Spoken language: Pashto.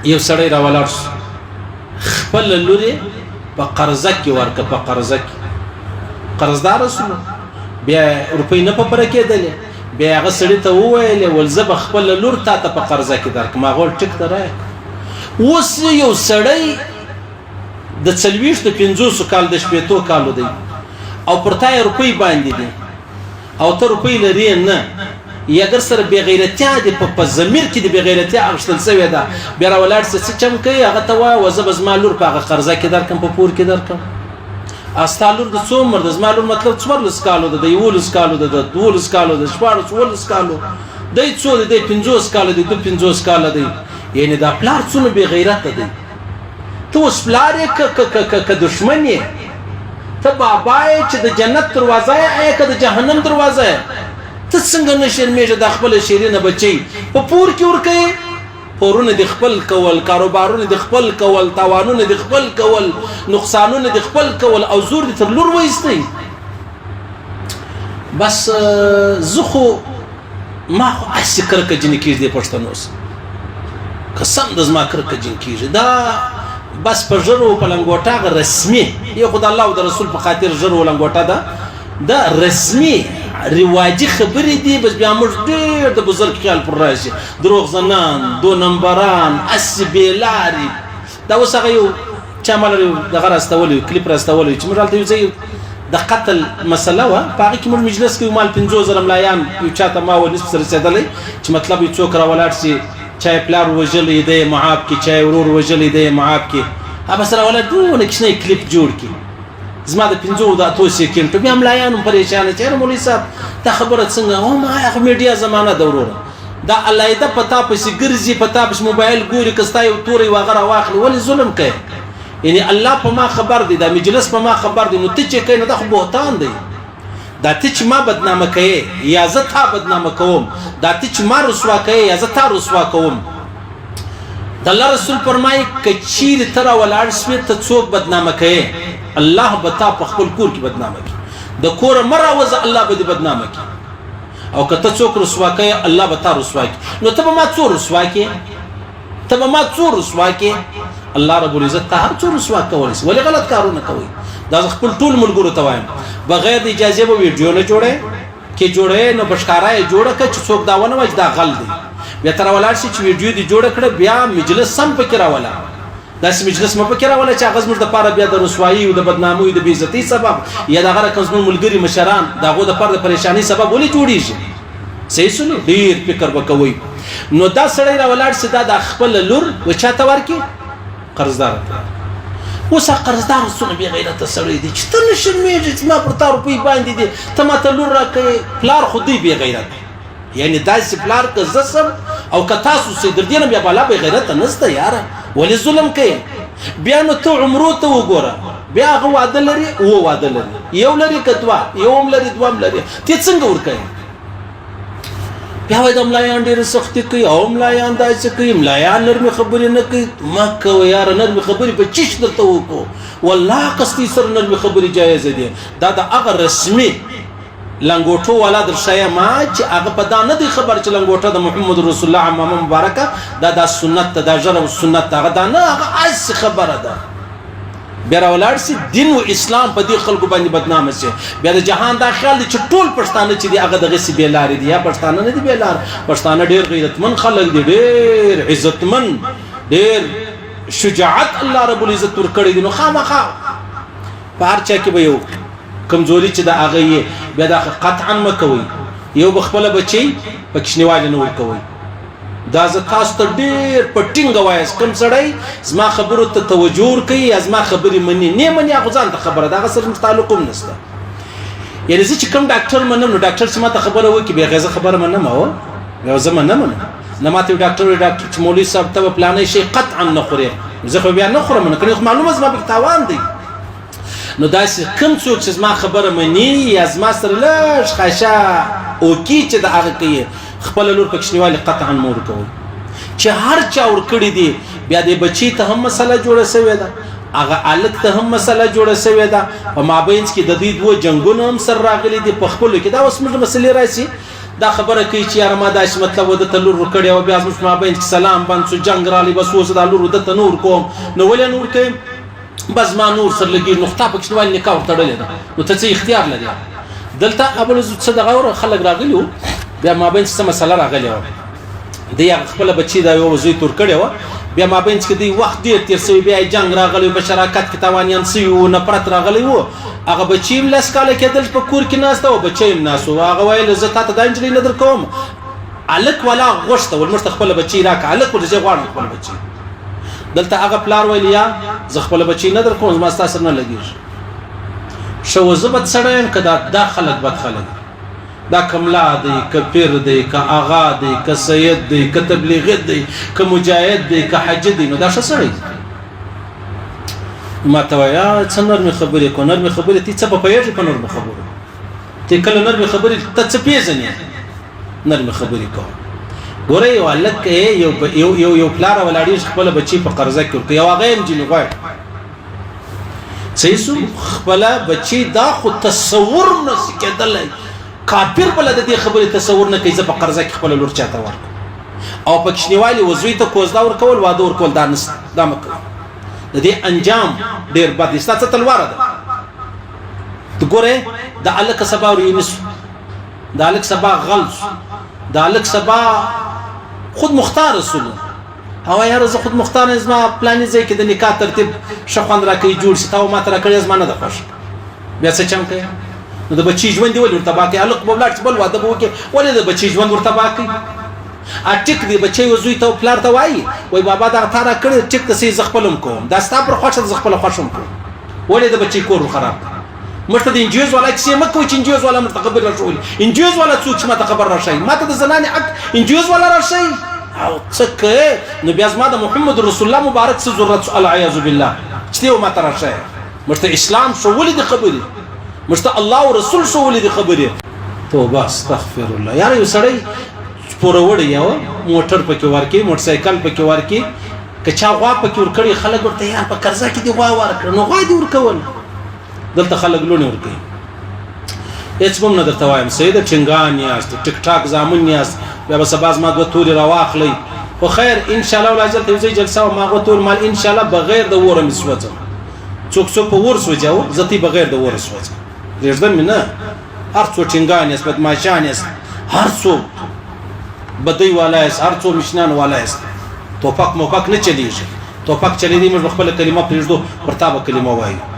یو سړی راولاړ شو خپل لور په قرضه کې ورکه په قرضه کې قرضدار شو بیا روپۍ نه په پره کېدلې بیا هغه سړي ته وویلې ول زه به خپل لور تا ته په قرضه کې درکړم هغه ټیک ته راغی اوس یو سړی د 40-50 کال د 50 کالو دی او پر تا یې روپۍ باندې دي او ته روپۍ لرې نه یا اگر سره بې غیرتیا دي په ضمیر کې د بې غیرتیا اخیستل سوې ده بیا راولاړ څه چم کوي هغه ته وایه زه به زما لور په هغه قرضه کې درکړم په پور کې درکړم ستا لور د څو عمر ده زما لور مطلب 14 کالو ده د 11 کالو ده د 12 کالو ده 14 کالو دی څو دی 50 کالو دی 50 کاله دی یعنی دا پلار څونه بې غیرته دی ته اوس پلار یې که دشمن یې ته بابا یې چې د جنت دروازه یې که د جهنم دروازه یې ته څنګه نه شرمېږې دا خپله شیرینه بچی په پور کې ورکوې پورونه د خپل کول کاروبارونه د خپل کول تاوانونه د خپل کول نقصانونه د خپل کول او زور د تر لور وایستی بس زه خو ما خو هسې کرکه جنې کېږي د پښتنو اوس قسم د زما کرکه جن کېږي دا بس په ژرو په لنګوټه هغه رسمي یو خو د الله او د رسول په خاطر ژرو لنګوټه ده دا رسمي رواجی خبرې دي بس بیا موږ ډېر د بزرګ خیال پر راشي دروغ زنان دو نمبران اسې بېلارې دا اوس هغه یو چا ماله دغه راستولی کلیپ راستولی چې موږ هلته یو ځای د قتل مسله وه په هغې کې موږ مجلس کې مال 50,000 ملایان یو چا ته ما و نصف سره رسېدلی چې مطلب یو څوک راولاړ شي چا یې پلار وژلی دی معاف کړي چا یې ورور وژلی دی معاف کړي هغه بس راولاړ دونه کوچنی کلیپ جوړ کړي زما د 50 سیکنډ بیا ملایان هم پریشانه چې مولوي صاحب دا خبره څنګه ما هغه میډیا زمانه ده وروره دا علاحده په تا پسې ګرځي په تا پسې موبایل ګوري که ستا یو توری واغه راواخلي ولې ظلم کوي یعنی الله په ما خبر دی دا مجلس په ما خبر دی نو ته چې کوې نو دا خو بهتان دی دا ته چې ما بدنامه کوې یا زه تا بدنامه کوم دا ته چې ما رسوا کوې یا زه تا رسوا کوم د الله رسول فرمایي که چیرې ته راولاړ شوې ته څوک بدنامه کوې الله به تا په خپل کور کې بدنامه کړي د کوره مه راوځه الله به دې بدنامه کړي او که ته څوک رسوا کوې الله به تا رسوا کړي نو ته به ما څو رسوا کړې ته به ما څو رسوا کړې الله رب العزت ته هر څو رسوا کولی شي ولې غلط کارونه کوئ دا زه خپل ټول ملګرو ته وایم بغیر د اجازې به ویډیو نه جوړې کې جوړې نو په ښکاره یې جوړه کړه چې څوک دا ونه وایي چې دا غل دی بیا ته راولاړ شي چې ویډیو دې جوړه کړه بیا مجلس سم پکې راوله داسې مجلس مه پکې راوله چې هغه زموږ دپاره بیا د رسوایي او د بدنامۍ د بېعزتۍ سبب یا د هغه رقم زموږ ملګري مشران د هغو دپاره د پریشانۍ سبب ولې جوړېږي صحیح سولو ډېر فکر به کوئ نو دا سړی راولاړ شي دا د خپله لور و چا ته ورکړي قرضدار ته اوس هغه قرضدار څونه بې غیرته سړی دی چې ته نه شرمېږې چې ما پر تا روپۍ باندې دي ته ما ته لور راکوې پلار خو دوی بې غیرت یعنی داسې پلار که زه سم او که تاسو سئ در دې نه بیا بالا بې غیرته نشته یاره ولې ظلم کوي بیا نو ته عمرو ته وګوره بیا هغه واده لري واده لري یو لري که دوه یو هم لري دوه هم لري ته څنګه ورکوې بیا وایي د ملایان ډېرې سختي کوي او ملایان داسې کوي ملایان نرمې خبرې نه کوي مه کوه یاره نرمې خبرې په چش درته وکړو والله قصدي سره نرمې خبرې جایزه دي دا د هغه رسمي لنګوټو والا در ښیم چې هغه په دا نه دی خبر چې لنګوټه د محمد رسول الله عمامه مبارکه دا سنت ده دا ژره سنت ده هغه دا نه هغه هسې خبره ده بیا راولاړ شي دین و اسلام په دې خلکو باندې بدنامه شي بیا د جهان دا خیال دی چې ټول پښتانه چې دي هغه دغسې بېلارې دي یا پښتانه نه دي بېلار پښتانه ډېر غیرتمن خلک دي ډېر عزتمن ډېر شجاعت الله رب العزت ورکړی دي نو خامخا په هر چا کې به یو کمزوري چې د هغه یې بیا دا قطعا مه کوئ یو به خپله بچی په کوچنیوالي نه ورکوئ دا زه تاسو ته ډېر په ټینګه وایاست کوم سړی زما خبرو ته توجه ورکوي یا زما خبرې مني نه مني هغه ځان ته خبره ده هغه سره موږ تعلق هم نشته یعنې زه چې کوم ډاکټر منم نو ډاکټر چې ما ته خبره وکړي بې غیزه خبره منم او بیا زه نه منم نه ما ته یو ډاکټر وایي ډاکټر چې مولوي صاحب ته به پلانی شی قطعا نه خورې زه خو بیا نه خورم نو که معلومه زما پکې تاوان دی نو داسې کوم څوک چې زما خبره مني یا زما سره لږ خاشه اوکي چې د هغه کوي خپله لور په کوچنیوالي قطعا مه ورکوئ چې هر چا ورکړي دي بیا د بچي ته هم مسله جوړه سوې ده هغه هلک ته هم مسله جوړه سوې ده په مابینځ کې د دوی دوه جنګونه هم سر راغلي دي په خپلو کې دا اوس موږ مسلې راشي دا خبره کوي چې یاره ما داسې مطلب و دته لور ورکړې وه بیا زموږ په مابین کې سلام بند شو جنګ راغلی بس اوس دا لور دته نور کوم نو ولې نور کوم بس ما نور سره لګي نقطه پکې شته ولې نکاح ورتړلې ده نو ته څه اختیار لري دلته ابوالعز څه دغه ور خلک راغلي وو بیا مابین څه مسله راغلی وه دی خپل بچی دا یو زوی تور کړی و بیا مابین کې دی وخت ډیر تیر سوی بیا جنگ راغلی په شراکت کې تاوانیان سوي و نفرت راغلی و هغه بچیم لاس کاله کېدل په کور کې ناسته و بچیم ناسو هغه ویل زه تاسو د انجلۍ نظر کوم الک ولا غوښته ولمشت خپل بچی راک الک ورځي غواړم خپل بچی دلته هغه پلار ویل یا زه خپل بچی نظر کوم ما تاسو نه لګیږي شو زبد سړی کدا دا خلک بد خلک دا کملا دی که پیر دی که آغا دی که سید دی که تبلیغ دی که مجاهد دی که حج دی نو دا څه سړی ما ته وایه څه نرمې خبرې کو نرمې خبرې تی څه په پوهېږې په نرمې خبرو تی کله نرمې خبرې ته څه پېژنې نرمې خبرې کوه ګوره یو هلک یو پلار ولاړېږي خپله بچي په قرضه کې ورکوي یو هغه یې نجلۍ غواړي صحیح سو خپله بچي دا خو تصور نشي کېدلی کافر بل د دې خبرې تصور نه کوي زه په قرضه کې خپل لور چاته ورکوم او په کښنیوالي وزوی ته کوزدا ورکول واده ورکول دا نشته دا مه کوه د دې انجام ډېر بد دی ستا څه تلواره ده ته ګورې د هلک سبا ورینه سو د هلک سبا غل سو د هلک سبا خود مختار سولو هوا یاره زه خود مختار یم زما پلاني ځای کې د نکاح ترتیب ښه خوند راکوي جوړ شي تا و ما ته راکړې زما نه ده خوښه بیا څه چم کوي نو د بچی ژوند دی ولې ورته باقي هلک به ولاړ چې بل واده به وکړي ولې د بچی ژوند ورته باقي ټیک دی بچی یو زوی ته او پلار ته وایي وایي بابا دغه تا راکړې ټیک ته زه خپل هم کوم دا ستا پر خوښه زه خپله خوښ هم کوم ولې د بچی کور خراب مړ ته د انجوز والا کیسې مه کوئ چې انجوز والا مرته خبر راشولي انجوز والا څوک چې ماته خبر راشئ ما ته د زنانې حق انجوز والا راشئ او څه کوې نو بیا زما د محمد رسول الله مبارک څه ضرورت العیاذ بالله چې دی ماته راشئ مړ ته اسلام شولې د خبرې مشته الله او رسول شو ولې د خبرې توبه استغفر الله یاره یو سړی پوروړی یو موټر پکې ورکی موټر سایکل پکې ورکی که چا غوا پکې ورکړي خلک ورته یار په قرضه کې دی غوا ورکړه نو غوا دی ورکول دلته خلک لونی ورکوي هیڅ هم نه درته وایم سیده چنګان یاست ټیک ټاک زامن یاست بیا به سبا زما دوه تورې راواخلئ خو خیر انشاءالله ولازم ته یو ځای جلسه وه ما هغه تور مال انشاءالله بغیر د وره مې سوځم څوک په ور سوځاو زه تی بغیر د وره سوځم پرېږدم مې نه هر څو ټینګان یاست بدماشان یاست هر څو بدۍ والا یاست هر څو مشنان والا یاست توپک موپک نه چلیږي توپک چلیږي موږ خپله کلمه پرېږدو پر تا به کلمه وایو